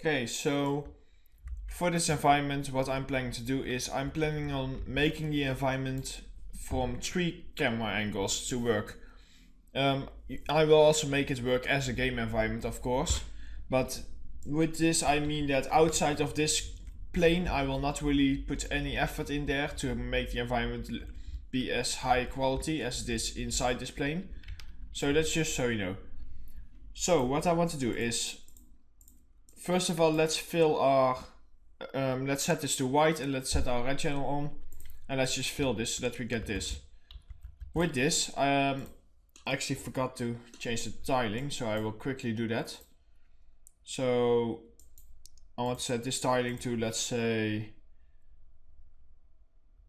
Okay, so for this environment, what I'm planning to do is I'm planning on making the environment from 3 camera angles to work. I will also make it work as a game environment, of course, but with this I mean that outside of this plane I will not really put any effort in there to make the environment be as high quality as it is inside this plane. So that's just so you know. So what I want to do is, first of all, let's fill our let's set this to white and let's set our red channel on, and let's just fill this so that we get this. With this, I actually forgot to change the tiling, so I will quickly do that. So I want to set this tiling to, let's say,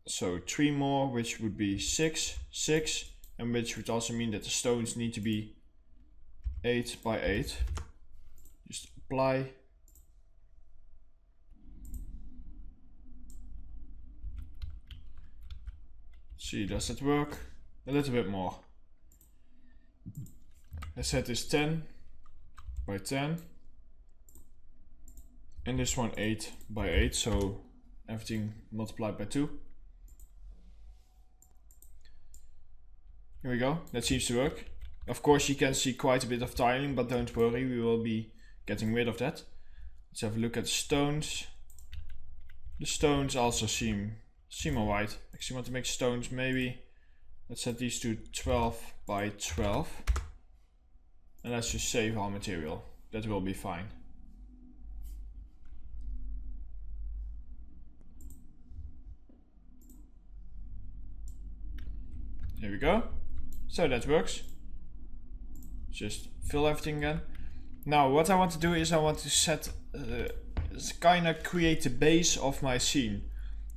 so 3 more, which would be 6, and which would also mean that the stones need to be 8 by 8. Just apply. See, does that work? A little bit more. Let's set this 10 by 10. And this one 8 by 8, so everything multiplied by 2. Here we go, that seems to work. Of course you can see quite a bit of tiling, but don't worry, we will be getting rid of that. Let's have a look at the stones. The stones also seem alright. Actually want to make stones, maybe let's set these to 12 by 12. And let's just save our material, that will be fine. Here we go. So that works. Just fill everything again. Now what I want to do is I want to set, kinda create the base of my scene.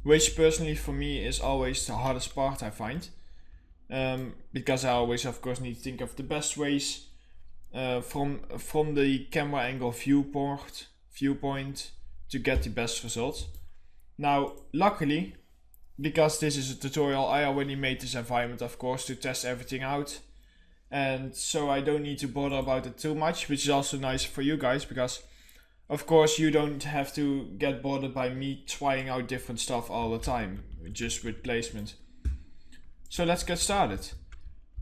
Which personally for me is always the hardest part, I find. Because I always of course need to think of the best ways from the camera angle viewpoint to get the best result. Now luckily, because this is a tutorial, I already made this environment, of course, to test everything out. And so I don't need to bother about it too much, which is also nice for you guys, because of course you don't have to get bothered by me trying out different stuff all the time, just with placement. So let's get started.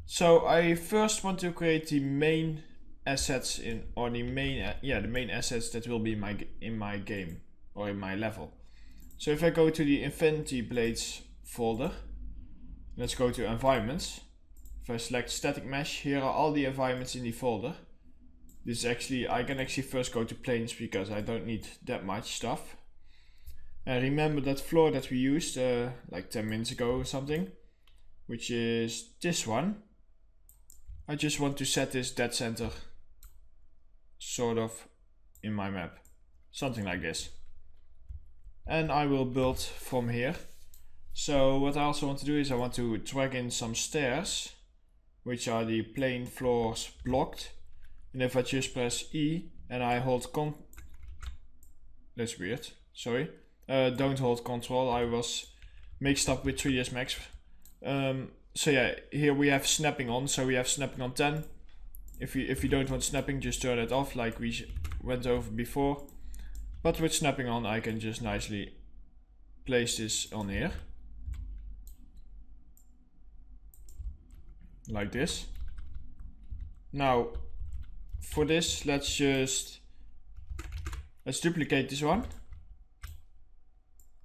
So I first want to create the main assets the main assets that will be in my game or in my level. So if I go to the Infinity Blades folder, let's go to environments. If I select static mesh, here are all the environments in the folder. This is actually, I can actually first go to planes because I don't need that much stuff. And remember that floor that we used like 10 minutes ago or something, which is this one. I just want to set this dead center sort of in my map, something like this. And I will build from here. So what I also want to do is I want to drag in some stairs, which are the plane floors blocked. And if I just press E and I hold that's weird, sorry. Don't hold control, I was mixed up with 3ds Max. So yeah, here we have snapping on, so we have snapping on 10. If you don't want snapping, just turn it off like we went over before. But with snapping on, I can just nicely place this on here. Like this. Now, for this, let's duplicate this one.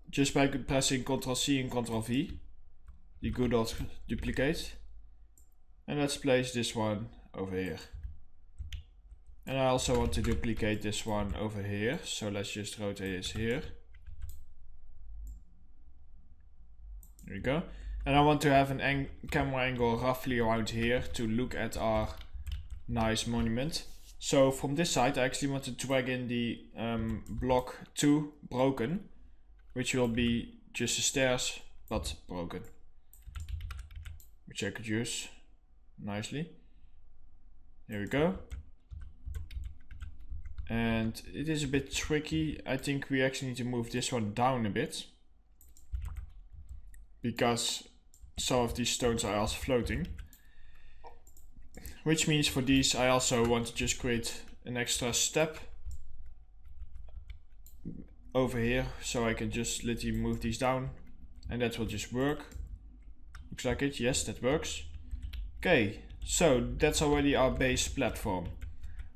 Just by pressing Ctrl C and Ctrl V. The good old duplicate. And let's place this one over here. And I also want to duplicate this one over here, so let's just rotate this here. There we go. And I want to have an camera angle roughly around here to look at our nice monument. So from this side I actually want to drag in the block 2 broken, which will be just the stairs but broken, which I could use nicely. Here we go. And it is a bit tricky. I think we actually need to move this one down a bit, because some of these stones are also floating. Which means for these I also want to just create an extra step over here, so I can just literally move these down and that will just work. Looks like it. Yes, that works. Okay, so that's already our base platform.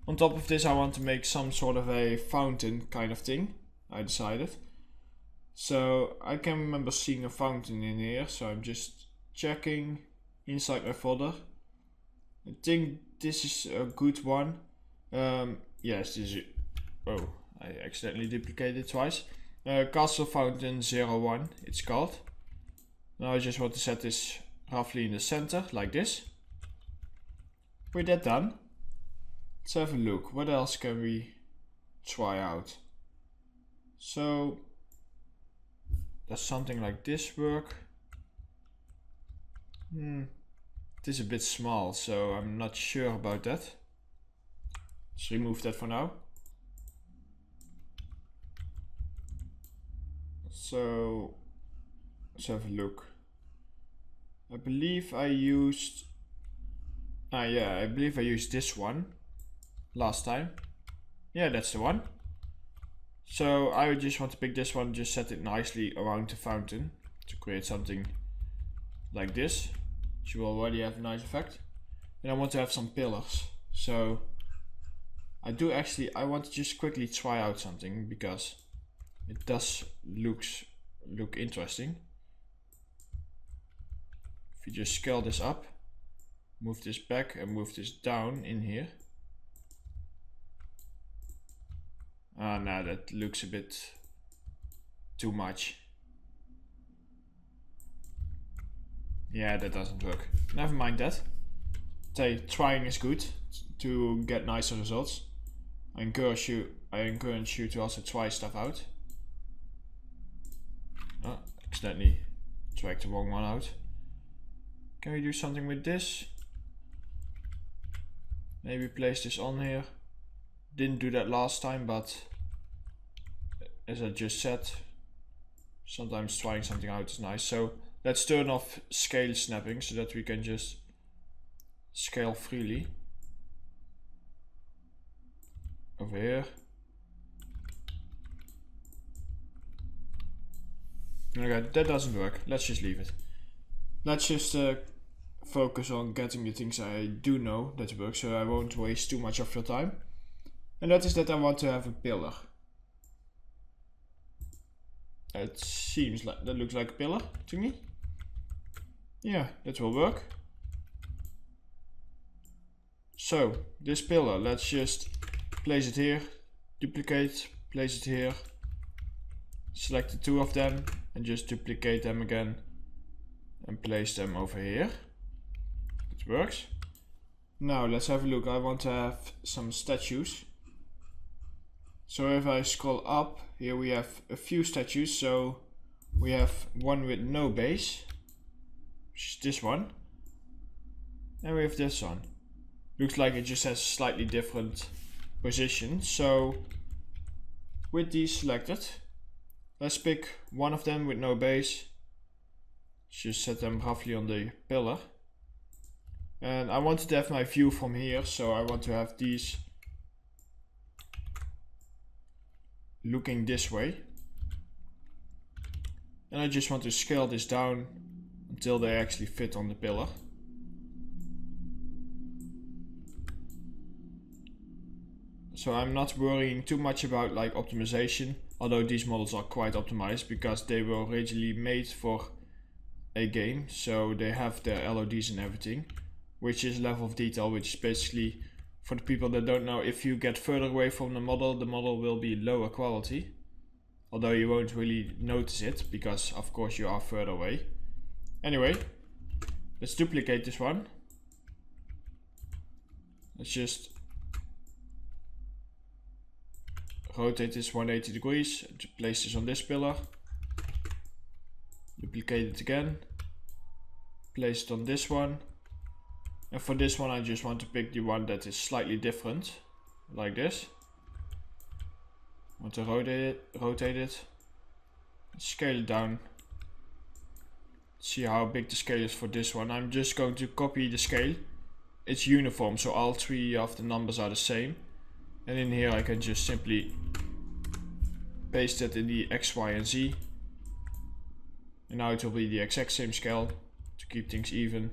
On top of this I want to make some sort of a fountain kind of thing, I decided. So I can remember seeing a fountain in here, so I'm just checking inside my folder. I think this is a good one. Yes, this is... Oh, I accidentally duplicated twice. Castle Fountain 01 it's called. Now I just want to set this roughly in the center, like this. With that done, let's have a look. What else can we try out? So, does something like this work? This is a bit small, so I'm not sure about that. Let's remove that for now. So, let's have a look. I believe I used... I believe I used this one last time. Yeah, that's the one. So I just want to pick this one, just set it nicely around the fountain to create something like this, which will already have a nice effect. And I want to have some pillars. So I want to just quickly try out something because it does look interesting. If you just scale this up, move this back and move this down in here. Now that looks a bit too much. Yeah, that doesn't work. Never mind that. Trying is good to get nicer results. I encourage you to also try stuff out. Oh, accidentally dragged the wrong one out. Can we do something with this? Maybe place this on here. Didn't do that last time, but as I just said, sometimes trying something out is nice. So let's turn off scale snapping so that we can just scale freely. Over here. Okay, that doesn't work. Let's just leave it. Let's just focus on getting the things I do know that work, so I won't waste too much of your time. And that is that I want to have a pillar. It seems like that looks like a pillar to me. Yeah, that will work. So this pillar, let's just place it here, duplicate, place it here, select the two of them and just duplicate them again and place them over here. It works. Now let's have a look. I want to have some statues. So if I scroll up, here we have a few statues. So we have one with no base, which is this one. And we have this one. Looks like it just has a slightly different position. So with these selected, let's pick one of them with no base. Just set them roughly on the pillar. And I wanted to have my view from here, so I want to have these looking this way. And I just want to scale this down until they actually fit on the pillar. So I'm not worrying too much about like optimization, although these models are quite optimized because they were originally made for a game, so they have their LODs and everything, which is level of detail, which is basically, for the people that don't know, if you get further away from the model will be lower quality, although you won't really notice it because of course you are further away. Anyway, let's duplicate this one. Let's just rotate this 180 degrees, place this on this pillar, duplicate it again, place it on this one, and for this one I just want to pick the one that is slightly different, like this. I want to rotate it, scale it down, see how big the scale is for this one. I'm just going to copy the scale, it's uniform, so all three of the numbers are the same. And in here I can just simply paste it in the X, Y, and Z. And now it will be the exact same scale to keep things even.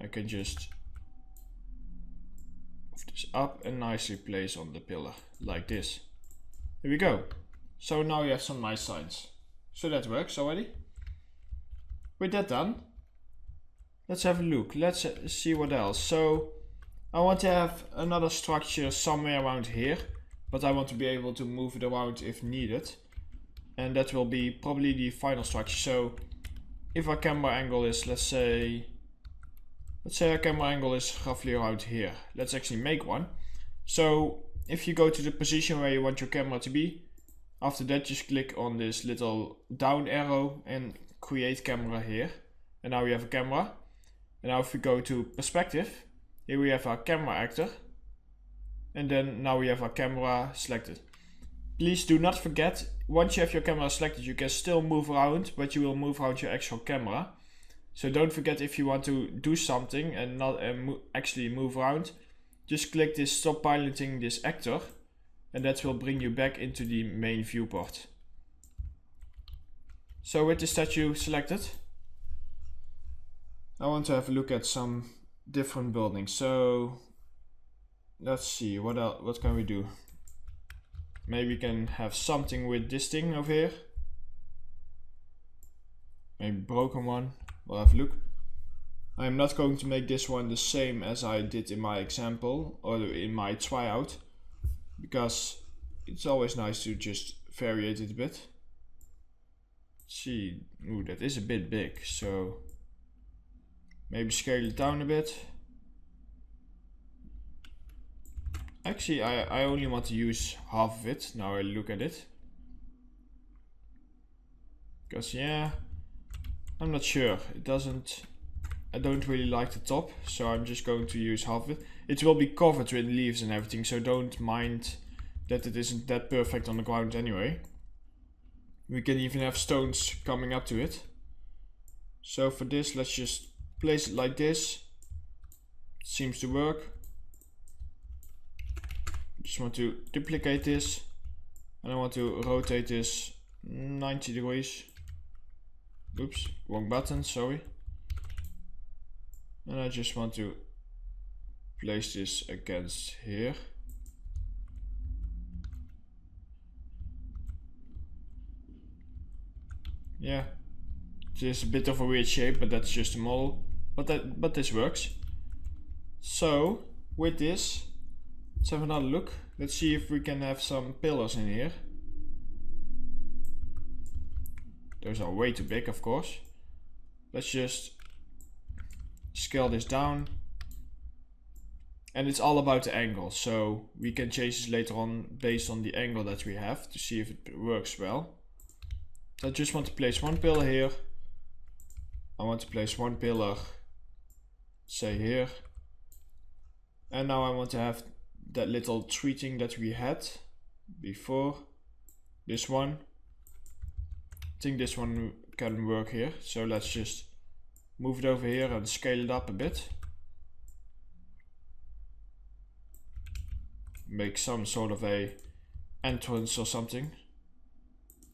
I can just move this up and nicely place on the pillar like this. Here we go. So now you have some nice signs. So that works already. With that done, let's have a look. Let's see what else. So I want to have another structure somewhere around here, but I want to be able to move it around if needed. And that will be probably the final structure. So if our camera angle is, let's say our camera angle is roughly around here. Let's actually make one. So if you go to the position where you want your camera to be, after that just click on this little down arrow and create camera here. And now we have a camera. And now if we go to perspective, here we have our camera actor. And then now we have our camera selected. Please do not forget, once you have your camera selected, you can still move around, but you will move around your actual camera. So don't forget, if you want to do something and not actually move around, just click this stop piloting this actor, and that will bring you back into the main viewport. So with the statue selected, I want to have a look at some different buildings. So let's see, what else, what can we do? Maybe we can have something with this thing over here. Maybe broken one. We'll have a look. I am not going to make this one the same as I did in my example or in my tryout, because it's always nice to just vary it a bit. Let's see, ooh, that is a bit big, so maybe scale it down a bit. Actually, I only want to use half of it. Now I look at it. Because yeah, I'm not sure. It doesn't, I don't really like the top, so I'm just going to use half of it. It will be covered with leaves and everything, so don't mind that it isn't that perfect on the ground anyway. We can even have stones coming up to it. So for this, let's just place it like this. Seems to work. Just want to duplicate this, and I want to rotate this 90 degrees. Oops, wrong button, sorry. And I just want to place this against here. Yeah, it is a bit of a weird shape, but that's just a model. But this works. So with this, let's have another look. Let's see if we can have some pillars in here. Those are way too big, of course. Let's just scale this down. And it's all about the angle, so we can change this later on based on the angle that we have to see if it works well. So I just want to place one pillar here. I want to place one pillar, say here. And now I want to have that little tree thing that we had before. This one. I think this one can work here. So let's just move it over here and scale it up a bit. Make some sort of a entrance or something.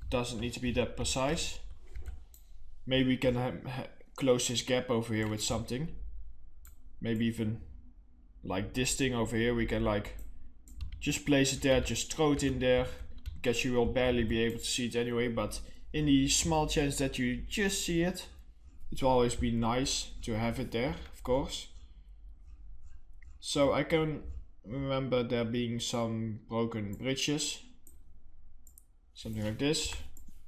Doesn't need to be that precise. Maybe we can close this gap over here with something. Maybe even like this thing over here. We can like just place it there, just throw it in there, because you will barely be able to see it anyway, but in the small chance that you just see it, it will always be nice to have it there, of course. So I can remember there being some broken bridges. Something like this,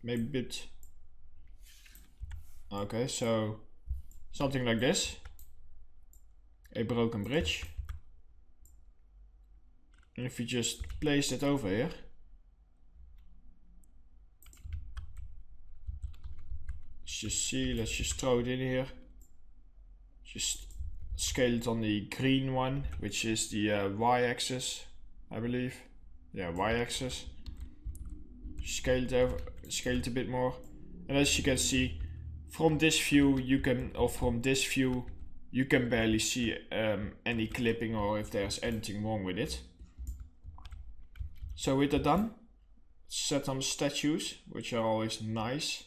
maybe a bit. Okay, so something like this. A broken bridge. And if you just place it over here. Let's just see, let's just throw it in here. Just scale it on the green one, which is the y-axis, I believe. Yeah, y-axis. Scale it over, scale it a bit more, and as you can see, from this view you can, you can barely see any clipping or if there's anything wrong with it. So with that done, set some statues, which are always nice.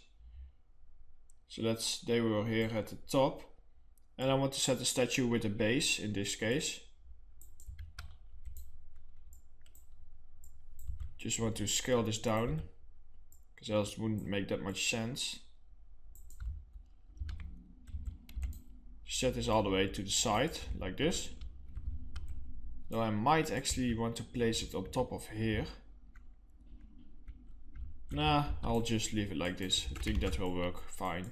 So they were here at the top. And I want to set a statue with a base in this case. Just want to scale this down, because else it wouldn't make that much sense. Set this all the way to the side, like this. Though I might actually want to place it on top of here. Nah, I'll just leave it like this. I think that will work fine.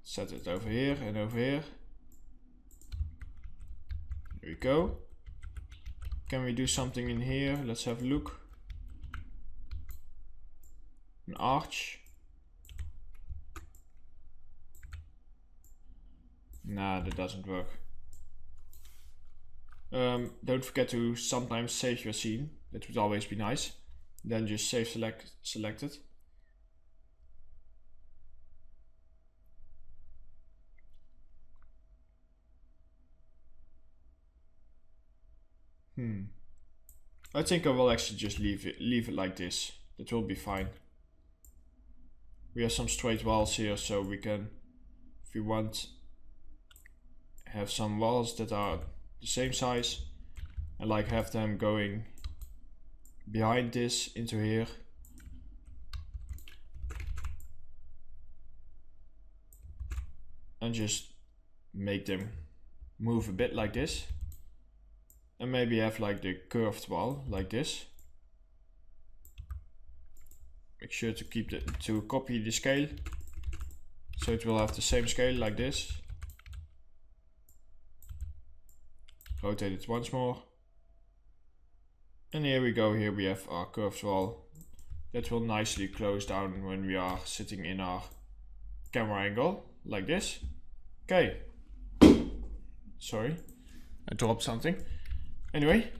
Set it over here and over here. There we go. Can we do something in here? Let's have a look. An arch. Nah, that doesn't work. Don't forget to sometimes save your scene. That would always be nice. Then just save selected. I think I will actually just leave it like this. That will be fine. We have some straight walls here, so we can, if we want, have some walls that are the same size and like have them going behind this into here. And just make them move a bit like this. And maybe have like the curved wall like this. Make sure to to copy the scale, so it will have the same scale like this. Rotate it once more. And here we go, here we have our curved wall. That will nicely close down when we are sitting in our camera angle, like this. Okay. Sorry, I dropped something. Anyway,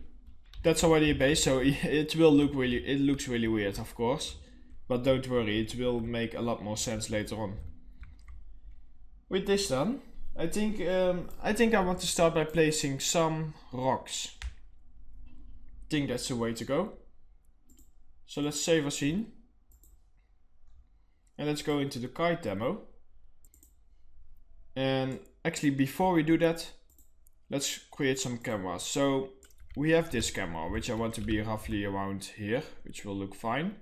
that's already a base, so it looks really weird, of course. But don't worry, it will make a lot more sense later on. With this done, I think I want to start by placing some rocks. I think that's the way to go. So let's save our scene. And let's go into the kite demo. And actually, before we do that, let's create some cameras. So we have this camera, which I want to be roughly around here, which will look fine.